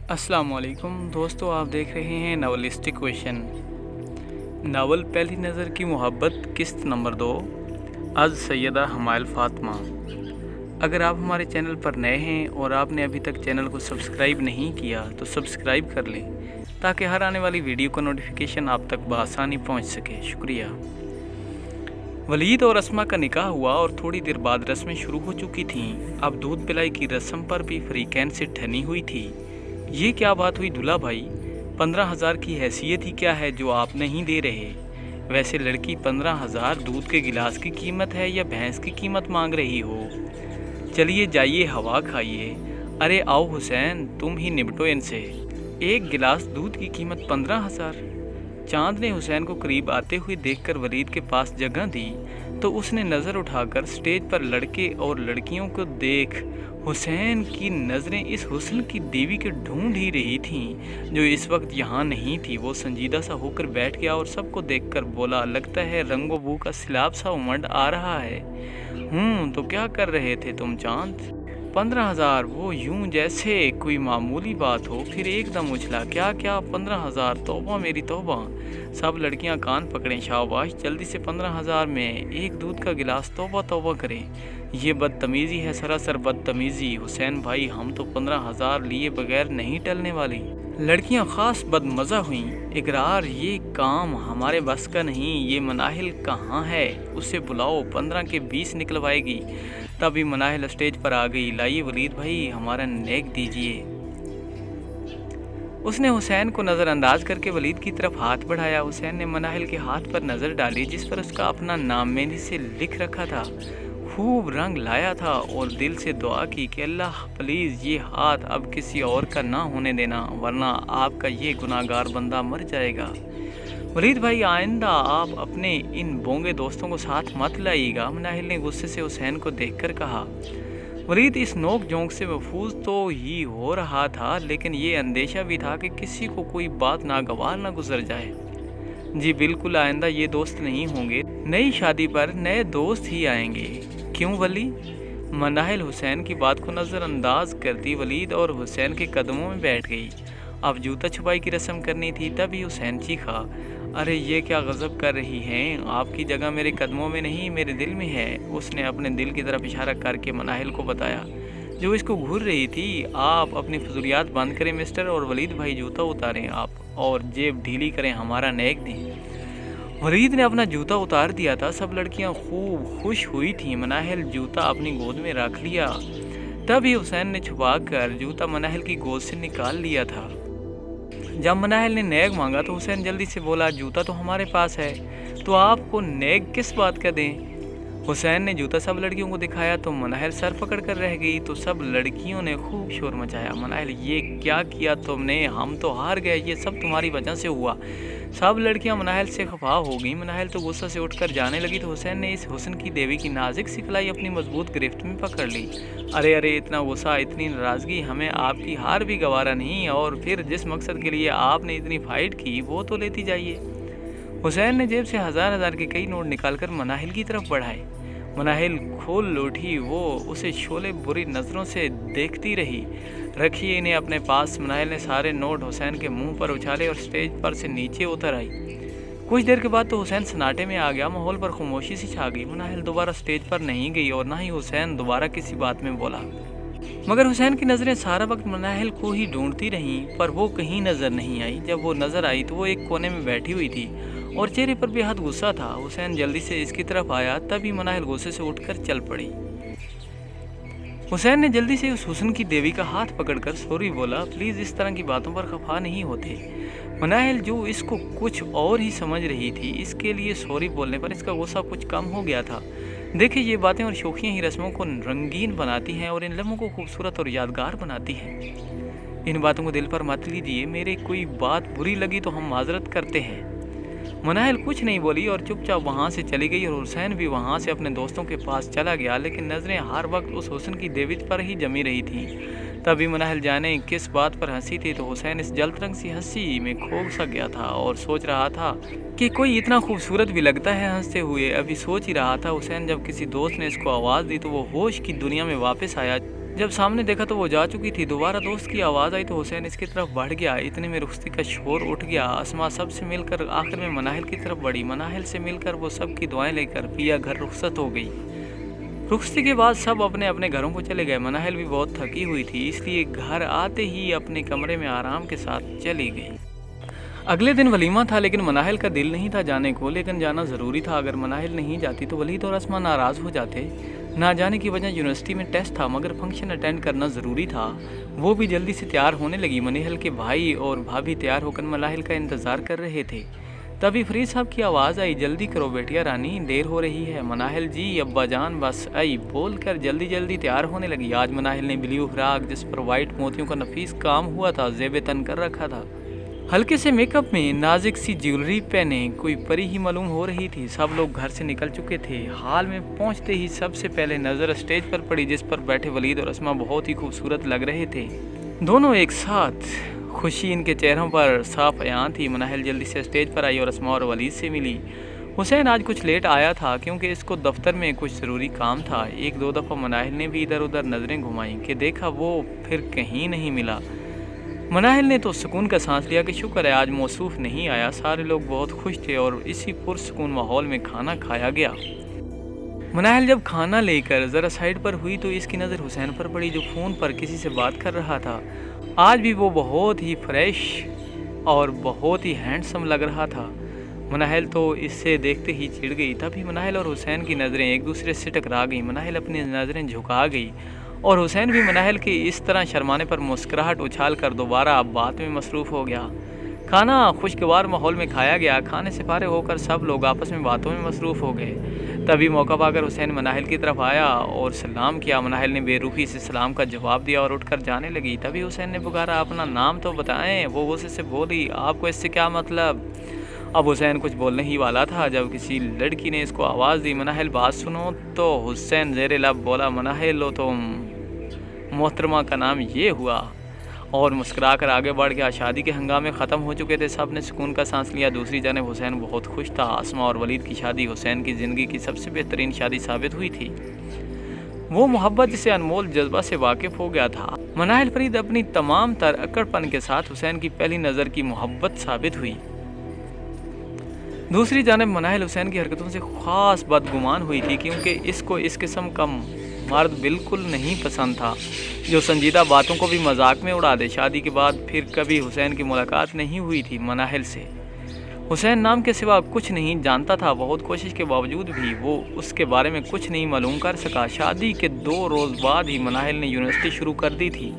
अस्सलाम वालेकुम दोस्तों, आप देख रहे हैं नॉवलिस्टिक क्वेश्चन। नावल पहली नज़र की मोहब्बत किस्त नंबर 2, आज सैयदा हमायल फ़ातिमा। अगर आप हमारे चैनल पर नए हैं और आपने अभी तक चैनल को सब्सक्राइब नहीं किया तो सब्सक्राइब कर लें ताकि हर आने वाली वीडियो का नोटिफिकेशन आप तक बआसानी पहुंच सके। शुक्रिया। वलीद और अस्मा का निकाह हुआ और थोड़ी देर बाद रस्में शुरू हो चुकी थीं। अब दूध पिलाई की रस्म पर भी फरीकैन से ठनी हुई थी। ये क्या बात हुई दूल्हा भाई, 15,000 की हैसियत ही क्या है जो आप नहीं दे रहे? वैसे लड़की 15,000 दूध के गिलास की कीमत है या भैंस की कीमत मांग रही हो? चलिए जाइए हवा खाइए। अरे आओ हुसैन, तुम ही निपटो इनसे। एक गिलास दूध की कीमत 15,000। चांद ने हुसैन को करीब आते हुए देखकर वलीद के पास जगह दी तो उसने नज़र उठाकर स्टेज पर लड़के और लड़कियों को देख हुसैन की नज़रें इस हुस्न की देवी के ढूंढ ही रही थीं जो इस वक्त यहाँ नहीं थी। वो संजीदा सा होकर बैठ गया और सबको देखकर बोला, लगता है रंगो बू का सिलाब सा उमड़ आ रहा है। तो क्या कर रहे थे तुम चांद? 15,000, वो यूं जैसे कोई मामूली बात हो, फिर एकदम उछला। क्या क्या 15,000? तौबा मेरी तौबा। सब लड़कियां कान पकड़ें, शाबाश, जल्दी से 15,000 में एक दूध का गिलास। तौबा तौबा करें, ये बदतमीज़ी है, सरासर बदतमीज़ी। हुसैन भाई, हम तो 15,000 लिए बगैर नहीं टलने वाली। लड़कियां ख़ास बदमज़ा हुईं। इकरार, ये काम हमारे बस का नहीं। ये मनाहिल कहाँ है? उसे बुलाओ, 15 के 20 निकलवाएगी। तभी मनाहिल स्टेज पर आ गई। लाइए वलीद भाई, हमारा नेक दीजिए। उसने हुसैन को नज़रअंदाज करके वलीद की तरफ हाथ बढ़ाया। हुसैन ने मनाहिल के हाथ पर नज़र डाली जिस पर उसका अपना नाम मेहंदी से लिख रखा था। खूब रंग लाया था और दिल से दुआ की कि अल्लाह प्लीज़ ये हाथ अब किसी और का ना होने देना, वरना आपका ये गुनाहगार बंदा मर जाएगा। वलीद भाई, आइंदा आप अपने इन बोंगे दोस्तों को साथ मत लाइएगा, मनाहिल ने गुस्से से हुसैन को देखकर कहा। वलीद इस नोक झोंक से महफूज तो ही हो रहा था, लेकिन ये अंदेशा भी था कि किसी को कोई बात नागवार ना गुजर जाए। जी बिल्कुल, आइंदा ये दोस्त नहीं होंगे। नई शादी पर नए दोस्त ही आएंगे। क्यों वली? मनाहिल हुसैन की बात को नज़रअंदाज करती वलीद और हुसैन के कदमों में बैठ गई। अब जूता छुपाई की रस्म करनी थी, तभी हुसैन चीखा, अरे ये क्या गज़ब कर रही हैं? आपकी जगह मेरे कदमों में नहीं, मेरे दिल में है। उसने अपने दिल की तरफ इशारा करके मनाहिल को बताया जो इसको घूर रही थी। आप अपनी फजूलियात बंद करें मिस्टर, और वलीद भाई जूता उतारें आप और जेब ढीली करें, हमारा नेक दें। वलीद ने अपना जूता उतार दिया था। सब लड़कियां खूब खुश हुई थीं। मनाहिल जूता अपनी गोद में रख लिया। तभी हुसैन ने छुपा कर जूता मनाहिल की गोद से निकाल लिया था। जब मनाहिल ने नेक मांगा तो हुसैन जल्दी से बोला, जूता तो हमारे पास है, तो आपको नेक किस बात का दें? हुसैन ने जूता सब लड़कियों को दिखाया तो मनाहिल सर पकड़ कर रह गई। तो सब लड़कियों ने खूब शोर मचाया, मनाहिल ये क्या किया तुमने? हम तो हार गए, ये सब तुम्हारी वजह से हुआ। सब लड़कियां मनाहिल से खफा हो गई। मनाहिल तो गुस्सा से उठकर जाने लगी तो हुसैन ने इस हुस्न की देवी की नाजुक सी कलाई अपनी मजबूत गिरफ्त में पकड़ ली। अरे अरे, इतना गुस्सा, इतनी नाराज़गी, हमें आपकी हार भी गवारा नहीं। और फिर जिस मकसद के लिए आपने इतनी फाइट की वो तो लेती जाइए। हुसैन ने जेब से हजार के कई नोट निकालकर मनाहिल की तरफ बढ़ाए। मनाहिल खोल उठी। वो उसे शोले बुरी नज़रों से देखती रही। रखिए इन्हें अपने पास। मनाहिल ने सारे नोट हुसैन के मुंह पर उछाले और स्टेज पर से नीचे उतर आई। कुछ देर के बाद तो हुसैन सन्नाटे में आ गया। माहौल पर खामोशी सी छा गई। मनाहिल दोबारा स्टेज पर नहीं गई और ना ही हुसैन दोबारा किसी बात में बोला। मगर हुसैन की नज़रें सारा वक्त मनाहिल को ही ढूंढती रहीं, पर वो कहीं नज़र नहीं आई। जब वो नज़र आई तो वो एक कोने में बैठी हुई थी और चेहरे पर बेहद गुस्सा था। हुसैन जल्दी से इसकी तरफ आया, तभी मनाहिल गुस्से से उठकर चल पड़ी। हुसैन ने जल्दी से उस हुस्न की देवी का हाथ पकड़कर सॉरी बोला, प्लीज़ इस तरह की बातों पर खफा नहीं होते। मनाहिल जो इसको कुछ और ही समझ रही थी, इसके लिए सॉरी बोलने पर इसका गुस्सा कुछ कम हो गया था। देखिए, ये बातें और शौकियाँ ही रस्मों को रंगीन बनाती हैं और इन लम्हों को खूबसूरत और यादगार बनाती हैं। इन बातों को दिल पर मत लीजिए। मेरे कोई बात बुरी लगी तो हम माजरत करते हैं। मनाहिल कुछ नहीं बोली और चुपचाप वहाँ से चली गई और हुसैन भी वहाँ से अपने दोस्तों के पास चला गया, लेकिन नज़रें हर वक्त उस हुस्न की देवी पर ही जमी रही थीं। तभी मनाहिल जाने किस बात पर हंसी थी तो हुसैन इस जलतरंग सी हंसी में खो सा गया था और सोच रहा था कि कोई इतना खूबसूरत भी लगता है हंसते हुए। अभी सोच ही रहा था हुसैन जब किसी दोस्त ने इसको आवाज़ दी तो वो होश की दुनिया में वापस आया। जब सामने देखा तो वो जा चुकी थी। दोबारा दोस्त की आवाज़ आई तो हुसैन इसकी तरफ बढ़ गया। इतने में रुख्सती का शोर उठ गया। अस्मा सबसे मिलकर आखिर में मनाहिल की तरफ बढ़ी। मनाहिल से मिलकर वो सबकी दुआएं लेकर पिया घर रुखसत हो गई। रुख्सती के बाद सब अपने अपने घरों को चले गए। मनाहिल भी बहुत थकी हुई थी, इसलिए घर आते ही अपने कमरे में आराम के साथ चली गई। अगले दिन वलीमा था, लेकिन मनाहिल का दिल नहीं था जाने को, लेकिन जाना ज़रूरी था। अगर मनाहिल नहीं जाती तो वलीद और अस्मा नाराज़ हो जाते। ना जाने की वजह यूनिवर्सिटी में टेस्ट था, मगर फंक्शन अटेंड करना ज़रूरी था। वो भी जल्दी से तैयार होने लगी। मनाहिल के भाई और भाभी तैयार होकर मनाहिल का इंतज़ार कर रहे थे। तभी फरीद साहब की आवाज़ आई, जल्दी करो बेटिया रानी, देर हो रही है। मनाहिल जी अब्बा जान बस आई बोल कर जल्दी जल्दी तैयार होने लगी। आज मनाहिल ने ब्लू फ्राक जिस पर वाइट मोतियों का नफीस काम हुआ था ज़ेब तन कर रखा था। हल्के से मेकअप में नाजुक सी ज्वेलरी पहने कोई परी ही मालूम हो रही थी। सब लोग घर से निकल चुके थे। हाल में पहुंचते ही सबसे पहले नज़र स्टेज पर पड़ी, जिस पर बैठे वलीद और अस्मा बहुत ही खूबसूरत लग रहे थे, दोनों एक साथ। खुशी इनके चेहरों पर साफ अयान थी। मनाहिल जल्दी से स्टेज पर आई और अस्मा और वलीद से मिली। हुसैन आज कुछ लेट आया था क्योंकि इसको दफ्तर में कुछ ज़रूरी काम था। एक दो दफ़ा मनाहिल ने भी इधर उधर नज़रें घुमाई कि देखा, वो फिर कहीं नहीं मिला। मनाहिल ने तो सुकून का सांस लिया कि शुक्र है आज मौसूफ नहीं आया। सारे लोग बहुत खुश थे और इसी पुरसुकून माहौल में खाना खाया गया। मनाहिल जब खाना लेकर ज़रा साइड पर हुई तो इसकी नज़र हुसैन पर पड़ी, जो फ़ोन पर किसी से बात कर रहा था। आज भी वो बहुत ही फ्रेश और बहुत ही हैंडसम लग रहा था। मनाहिल तो इससे देखते ही चिढ़ गई। तभी मनाहिल और हुसैन की नज़रें एक दूसरे से टकरा गई। मनाहिल अपनी नज़रें झुका गई और हुसैन भी मनाहिल के इस तरह शर्माने पर मुस्कुराहट उछाल कर दोबारा बात में मसरूफ़ हो गया। खाना खुशगवार माहौल में खाया गया। खाने से फारिग होकर सब लोग आपस में बातों में मसरूफ़ हो गए। तभी मौका पाकर हुसैन मनाहिल की तरफ आया और सलाम किया। मनाहिल ने बेरुखी से सलाम का जवाब दिया और उठकर जाने लगी। तभी हुसैन ने पुकारा, अपना नाम तो बताएं। वो गुस्से से बोली, आपको इससे क्या मतलब। अब हुसैन कुछ बोलने ही वाला था जब किसी लड़की ने इसको आवाज़ दी, मनाहिल बात सुनो। तो हुसैन ज़ेरे लब बोला, मनाहिल लो तुम मोहतरमा का नाम ये हुआ, और मुस्कुरा कर आगे बढ़ गया। शादी के हंगामे ख़त्म हो चुके थे। सब ने सुकून का सांस लिया। दूसरी जानिब हुसैन बहुत खुश था। अस्मा और वलीद की शादी हुसैन की ज़िंदगी की सबसे बेहतरीन शादी साबित हुई थी। वो मोहब्बत से अनमोल जज्बा से वाकिफ़ हो गया था। मनाहिल फरीद अपनी तमाम तर अक्कड़पन के साथ हुसैन की पहली नज़र की मोहब्बत साबित हुई। दूसरी जानिब मनाहिल हुसैन की हरकतों से ख़ास बदगुमान हुई थी, क्योंकि इसको इस किस्म का मर्द बिल्कुल नहीं पसंद था जो संजीदा बातों को भी मजाक में उड़ा दे। शादी के बाद फिर कभी हुसैन की मुलाकात नहीं हुई थी मनाहिल से। हुसैन नाम के सिवा कुछ नहीं जानता था। बहुत कोशिश के बावजूद भी वो उसके बारे में कुछ नहीं मालूम कर सका। शादी के 2 रोज़ बाद ही मनाहिल ने यूनिवर्सिटी शुरू कर दी थी।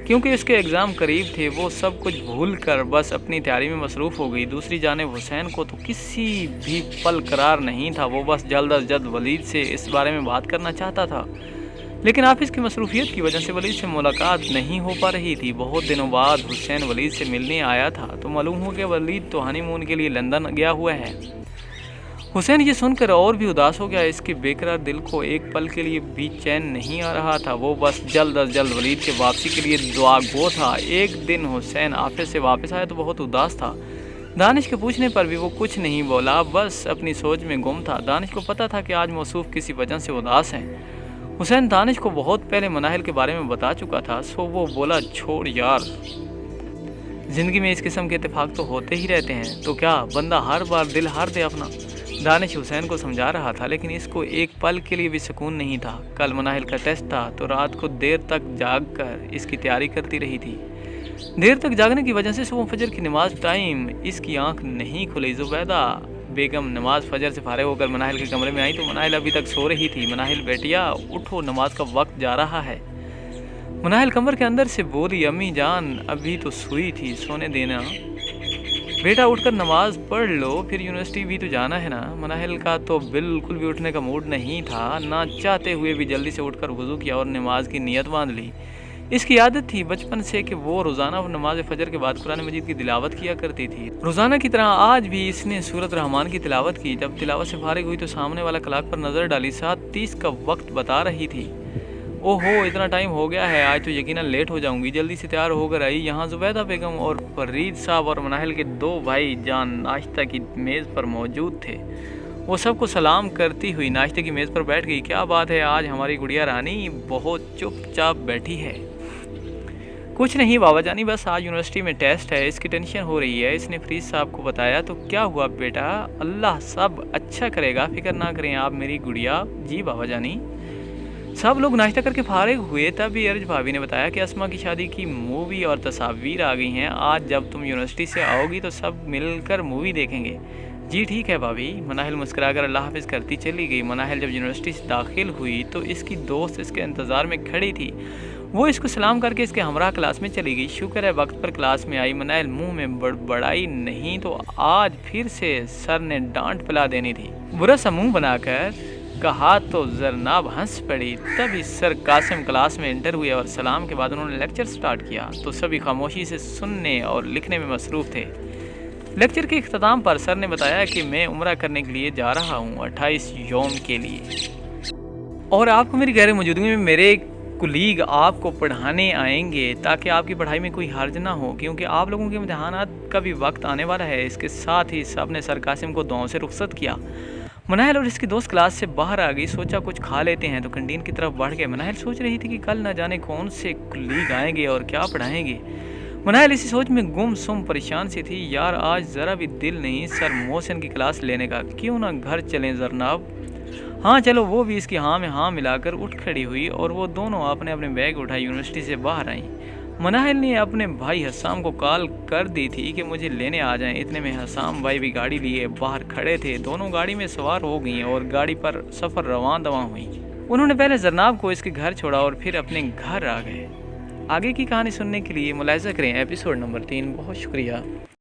क्योंकि उसके एग्ज़ाम करीब थे, वो सब कुछ भूल कर बस अपनी तैयारी में मसरूफ़ हो गई। दूसरी जानिब हुसैन को तो किसी भी पल करार नहीं था। वो बस जल्द अज जल्द वलीद से इस बारे में बात करना चाहता था, लेकिन ऑफिस की मसरूफियत की वजह से वलीद से मुलाकात नहीं हो पा रही थी। बहुत दिनों बाद हुसैन वलीद से मिलने आया था तो मालूम हो गया वलीद तो हनीमून के लिए लंदन गया हुआ है। हुसैन ये सुनकर और भी उदास हो गया। इसके बेकरार दिल को एक पल के लिए भी चैन नहीं आ रहा था। वो बस जल्द अज जल्द वलीद के वापसी के लिए दुआ गो था। एक दिन हुसैन ऑफिस से वापस आया तो बहुत उदास था। दानिश के पूछने पर भी वो कुछ नहीं बोला, बस अपनी सोच में गुम था। दानिश को पता था कि आज मौसूफ किसी वजह से उदास हैं। हुसैन दानिश को बहुत पहले मनाहिल के बारे में बता चुका था, सो वो बोला, छोड़ यार, ज़िंदगी में इस किस्म के इत्तेफाक तो होते ही रहते हैं, तो क्या बंदा हर बार दिल हार दे अपना। दानिश हुसैन को समझा रहा था, लेकिन इसको एक पल के लिए भी सुकून नहीं था। कल मनाहिल का टेस्ट था तो रात को देर तक जाग कर इसकी तैयारी करती रही थी। देर तक जागने की वजह से सुबह फजर की नमाज टाइम इसकी आंख नहीं खुली। जुबैदा बेगम नमाज फजर से फारिग होकर मनाहिल के कमरे में आई तो मनाहिल अभी तक सो रही थी। मनाहिल बेटिया उठो, नमाज का वक्त जा रहा है। मनाहिल कमर के अंदर से बोली, अम्मी जान अभी तो सोई थी, सोने देना, बेटा उठकर नमाज पढ़ लो, फिर यूनिवर्सिटी भी तो जाना है ना। मनाहिल का तो बिल्कुल भी उठने का मूड नहीं था। ना चाहते हुए भी जल्दी से उठकर वज़ू किया और नमाज की नीयत बांध ली। इसकी आदत थी बचपन से कि वो रोज़ाना नमाज फजर के बाद कुरान मजीद की तिलावत किया करती थी। रोज़ाना की तरह आज भी इसने सूरत रहमान की तिलावत की। जब तिलावत से फारिग हुई तो सामने वाला क्लॉक पर नज़र डाली, 7:30 का वक्त बता रही थी। ओहो, इतना टाइम हो गया है, आज तो यकीनन लेट हो जाऊंगी। जल्दी से तैयार होकर आई। यहाँ जुबैदा बेगम और फरीद साहब और मनाहिल के 2 भाई जान नाश्ता की मेज़ पर मौजूद थे। वो सबको सलाम करती हुई नाश्ते की मेज़ पर बैठ गई। क्या बात है, आज हमारी गुड़िया रानी बहुत चुपचाप बैठी है। कुछ नहीं बाबा जानी, बस आज यूनिवर्सिटी में टेस्ट है, इसकी टेंशन हो रही है, इसने फरीद साहब को बताया। तो क्या हुआ बेटा, अल्लाह सब अच्छा करेगा, फिक्र ना करें आप मेरी गुड़िया। जी बाबा जानी। सब लोग नाश्ता करके फारिग हुए, तभी अर्ज भाभी ने बताया कि अस्मा की शादी की मूवी और तस्वीर आ गई हैं। आज जब तुम यूनिवर्सिटी से आओगी तो सब मिलकर मूवी देखेंगे। जी ठीक है भाभी। मनाहिल मुस्कुराकर अल्लाह हाफिज़ करती चली गई। मनाहिल जब यूनिवर्सिटी से दाखिल हुई तो इसकी दोस्त इसके इंतज़ार में खड़ी थी। वो इसको सलाम करके इसके हमरा क्लास में चली गई। शुक्र है वक्त पर क्लास में आई। मनाहिल मुंह में बड़बड़ाई नहीं तो आज फिर से सर ने डांट पिला देनी थी। बुरा सा मुँह बनाकर कहा तो जरनाब हंस पड़ी। तभी सर कासिम क्लास में एंटर हुए और सलाम के बाद उन्होंने लेक्चर स्टार्ट किया तो सभी खामोशी से सुनने और लिखने में मसरूफ़ थे। लेक्चर के इख्तिताम पर सर ने बताया कि मैं उम्रा करने के लिए जा रहा हूँ 28 यौम के लिए, और आपको मेरी गैर मौजूदगी में मेरे कुलीग आपको पढ़ाने आएंगे ताकि आपकी पढ़ाई में कोई हर्ज ना हो, क्योंकि आप लोगों के इम्तिहानात का भी वक्त आने वाला है। इसके साथ ही सब ने सर कासिम को दुआओं से रुखसत किया। मनाहिल और इसकी दोस्त क्लास से बाहर आ गई। सोचा कुछ खा लेते हैं तो कैंटीन की तरफ बढ़ गए। मनाहिल सोच रही थी कि कल न जाने कौन से कुलीग आएंगे और क्या पढ़ाएंगे। मनाहिल इसी सोच में गुमसुम परेशान सी थी। यार आज ज़रा भी दिल नहीं सर मोहसिन की क्लास लेने का, क्यों ना घर चलें जरनाब। हाँ चलो। वो भी इसकी हाँ में हाँ मिलाकर उठ खड़ी हुई और वो दोनों अपने अपने बैग उठाई यूनिवर्सिटी से बाहर आईं। मनाहिल ने अपने भाई हसाम को कॉल कर दी थी कि मुझे लेने आ जाएं। इतने में हसाम भाई भी गाड़ी लिए बाहर खड़े थे। दोनों गाड़ी में सवार हो गई और गाड़ी पर सफ़र रवां दवां हुई। उन्होंने पहले जरनाब को इसके घर छोड़ा और फिर अपने घर आ गए। आगे की कहानी सुनने के लिए मुलाहिजा करें एपिसोड नंबर 3। बहुत शुक्रिया।